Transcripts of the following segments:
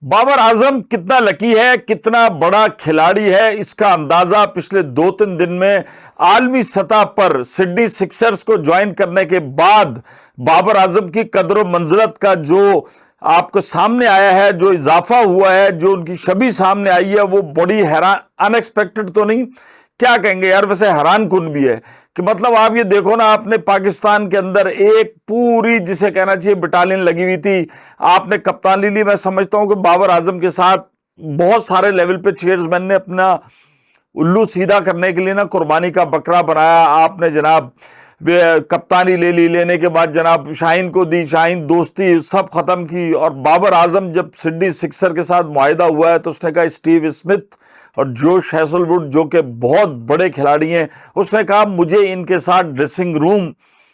بابر اعظم کتنا لکی ہے، کتنا بڑا کھلاڑی ہے، اس کا اندازہ پچھلے 2-3 دن میں عالمی سطح پر سڈنی سکسرز کو جوائن کرنے کے بعد بابر اعظم کی قدر و منزلت کا جو آپ کو سامنے آیا ہے، جو اضافہ ہوا ہے، جو ان کی شبیہ سامنے آئی ہے، وہ بڑی حیران، ان ایکسپیکٹڈ تو نہیں، کیا کہیں گے یار، ویسے حیران کن بھی ہے کہ مطلب آپ یہ دیکھو نا، آپ نے پاکستان کے اندر ایک پوری جسے کہنا چاہیے بٹالین لگی ہوئی تھی، آپ نے کپتانی لی۔ میں سمجھتا ہوں کہ بابر اعظم کے ساتھ بہت سارے لیول پہ چیئرز مین نے اپنا الو سیدھا کرنے کے لیے نا قربانی کا بکرا بنایا۔ آپ نے جناب کپتانی لے لی، لینے کے بعد جناب شاہین کو دی، شاہین دوستی سب ختم کی، اور بابر اعظم جب سڈنی سکسر کے ساتھ معاہدہ ہوا ہے تو اس نے کہا اسٹیو اسمتھ اور جوش ہیزل ووڈ جو کہ بہت بڑے کھلاڑی ہیں، اس نے کہا مجھے ان کے ساتھ ڈریسنگ روم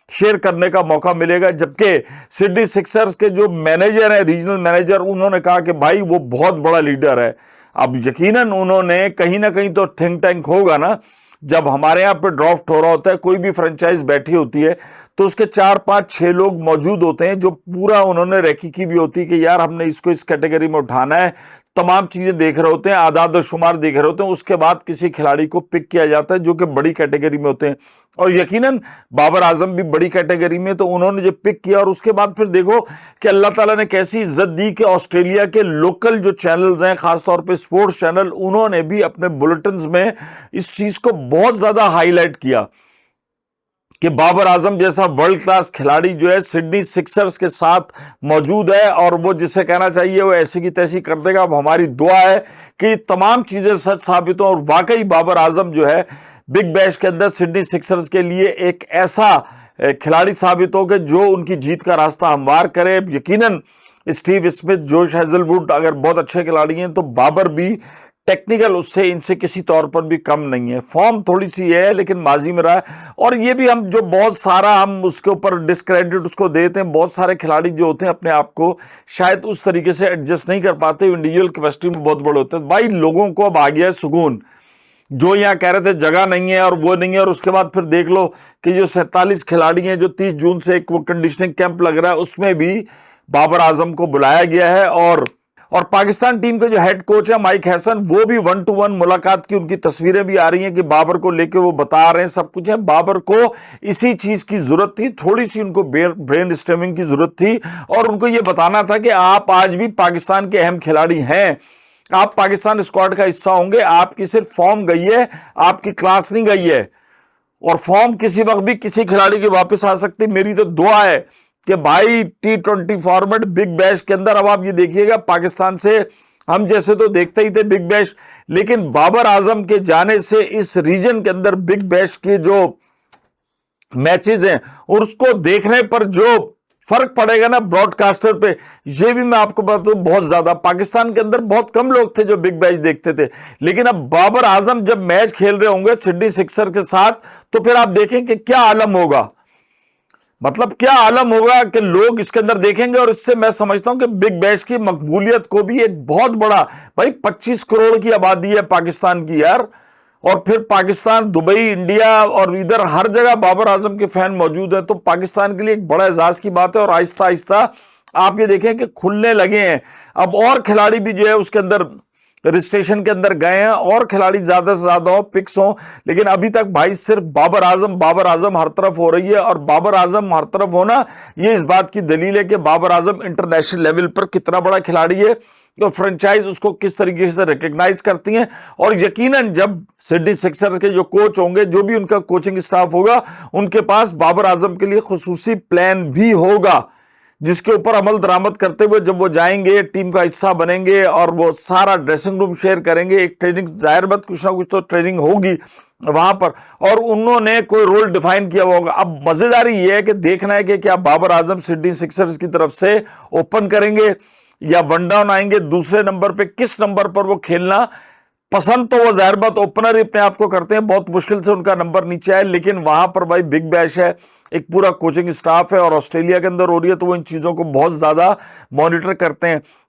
شیئر کرنے کا موقع ملے گا۔ جبکہ سڈنی سکسرز کے جو مینیجر ہیں، ریجنل مینیجر، انہوں نے کہا کہ بھائی وہ بہت بڑا لیڈر ہے۔ اب یقیناً انہوں نے کہیں نہ کہیں تو تھنک ٹینک ہوگا نا، جب ہمارے یہاں پہ ڈرافٹ ہو رہا ہوتا ہے، کوئی بھی فرنچائز بیٹھی ہوتی ہے تو اس کے 4-5-6 لوگ موجود ہوتے ہیں جو پورا انہوں نے ریکی کی بھی ہوتی ہے کہ یار ہم نے اس کو اس کیٹیگری میں اٹھانا ہے، تمام چیزیں دیکھ رہے ہوتے ہیں، اعداد و شمار دیکھ رہے ہوتے ہیں، اس کے بعد کسی کھلاڑی کو پک کیا جاتا ہے جو کہ بڑی کیٹیگری میں ہوتے ہیں۔ اور یقیناً بابر اعظم بھی بڑی کیٹیگری میں، تو انہوں نے جب پک کیا، اور اس کے بعد پھر دیکھو کہ اللہ تعالیٰ نے کیسی عزت دی کہ آسٹریلیا کے لوکل جو چینلز ہیں، خاص طور پہ سپورٹس چینل، انہوں نے بھی اپنے بلٹنز میں اس چیز کو بہت زیادہ ہائی لائٹ کیا کہ بابر اعظم جیسا ورلڈ کلاس کھلاڑی جو ہے سڈنی سکسرز کے ساتھ موجود ہے، اور وہ جسے کہنا چاہیے وہ ایسی کی تیسی کر دے گا۔ اب ہماری دعا ہے کہ یہ تمام چیزیں سچ ثابت ہوں، اور واقعی بابر اعظم جو ہے بگ بیش کے اندر سڈنی سکسرز کے لیے ایک ایسا کھلاڑی ثابت ہو کہ جو ان کی جیت کا راستہ ہموار کرے۔ یقیناً اسٹیو اسمتھ، جوش ہیزل ووڈ اگر بہت اچھے کھلاڑی ہیں تو بابر بھی ٹیکنیکل اس سے ان سے کسی طور پر بھی کم نہیں ہے۔ فارم تھوڑی سی ہے لیکن ماضی میں رہا ہے، اور یہ بھی ہم جو بہت سارا ہم اس کے اوپر ڈسکریڈٹ اس کو دیتے ہیں، بہت سارے کھلاڑی جو ہوتے ہیں اپنے آپ کو شاید اس طریقے سے ایڈجسٹ نہیں کر پاتے، انڈیویجول کیپیسٹی میں بہت بڑے ہوتے ہیں۔ بھائی لوگوں کو اب آ گیا ہے سکون، جو یہاں کہہ رہے تھے جگہ نہیں ہے اور وہ نہیں ہے، اور اس کے بعد پھر دیکھ لو کہ جو 47 کھلاڑی ہیں، جو 30 جون سے ایک وہ کنڈیشننگ کیمپ لگ رہا ہے، اس میں بھی بابر اعظم کو بلایا گیا ہے۔ اور پاکستان ٹیم کے جو ہیڈ کوچ ہے مائک ہیسن، وہ بھی 1-to-1 ملاقات کی ان کی تصویریں بھی آ رہی ہیں کہ بابر کو لے کے وہ بتا رہے ہیں سب کچھ ہے۔ بابر کو اسی چیز کی ضرورت تھی، تھوڑی سی ان کو برین اسٹرمنگ کی ضرورت تھی، اور ان کو یہ بتانا تھا کہ آپ آج بھی پاکستان کے اہم کھلاڑی ہیں، آپ پاکستان اسکواڈ کا حصہ ہوں گے، آپ کی صرف فارم گئی ہے، آپ کی کلاس نہیں گئی ہے، اور فارم کسی وقت بھی کسی کھلاڑی کی واپس آ سکتی۔ میری تو دعا ہے کہ بھائی T20 فارمیٹ بگ بیش کے اندر، اب آپ یہ دیکھیے گا پاکستان سے ہم جیسے تو دیکھتے ہی تھے بگ بیش، لیکن بابر اعظم کے جانے سے اس ریجن کے اندر بگ بیش کے جو میچز ہیں اور اس کو دیکھنے پر جو فرق پڑے گا نا براڈ کاسٹر پہ، یہ بھی میں آپ کو بتاؤں بہت زیادہ۔ پاکستان کے اندر بہت کم لوگ تھے جو بگ بیش دیکھتے تھے، لیکن اب بابر اعظم جب میچ کھیل رہے ہوں گے سڈنی سکسر کے ساتھ تو پھر آپ دیکھیں کہ کیا عالم ہوگا، مطلب کیا عالم ہوگا کہ لوگ اس کے اندر دیکھیں گے۔ اور اس سے میں سمجھتا ہوں کہ بگ بیش کی مقبولیت کو بھی ایک بہت بڑا، بھائی 25 کروڑ کی آبادی ہے پاکستان کی یار، اور پھر پاکستان، دبئی، انڈیا اور ادھر ہر جگہ بابر اعظم کے فین موجود ہیں، تو پاکستان کے لیے ایک بڑا اعزاز کی بات ہے۔ اور آہستہ آہستہ آپ یہ دیکھیں کہ کھلنے لگے ہیں، اب اور کھلاڑی بھی جو ہے اس کے اندر رجسٹریشن کے اندر گئے ہیں، اور کھلاڑی زیادہ سے زیادہ ہو، پکس ہوں، لیکن ابھی تک بھائی صرف بابر اعظم ہر طرف ہو رہی ہے۔ اور بابر اعظم ہر طرف ہونا یہ اس بات کی دلیل ہے کہ بابر اعظم انٹرنیشنل لیول پر کتنا بڑا کھلاڑی ہے، اور فرنچائز اس کو کس طریقے سے ریکگنائز کرتی ہیں۔ اور یقیناً جب سڈنی سکسرز کے جو کوچ ہوں گے، جو بھی ان کا کوچنگ سٹاف ہوگا، ان کے پاس بابر اعظم کے لیے خصوصی پلان بھی ہوگا، جس کے اوپر عمل درآمد کرتے ہوئے جب وہ جائیں گے، ٹیم کا حصہ بنیں گے، اور وہ سارا ڈریسنگ روم شیئر کریں گے، ایک ٹریننگ، ظاہر بات کچھ نہ کچھ تو ٹریننگ ہوگی وہاں پر، اور انہوں نے کوئی رول ڈیفائن کیا ہوگا۔ اب مزیداری یہ ہے کہ دیکھنا ہے کہ کیا بابر اعظم سڈنی سکسرز کی طرف سے اوپن کریں گے یا ون ڈاؤن آئیں گے، دوسرے نمبر پہ کس نمبر پر وہ کھیلنا پسند، تو وہ ظاہر بات اوپنر ہی اپنے آپ کو کرتے ہیں، بہت مشکل سے ان کا نمبر نیچے آئے، لیکن وہاں پر بھائی بگ بیش ہے، ایک پورا کوچنگ سٹاف ہے، اور آسٹریلیا کے اندر ہو رہی ہے تو وہ ان چیزوں کو بہت زیادہ مانیٹر کرتے ہیں۔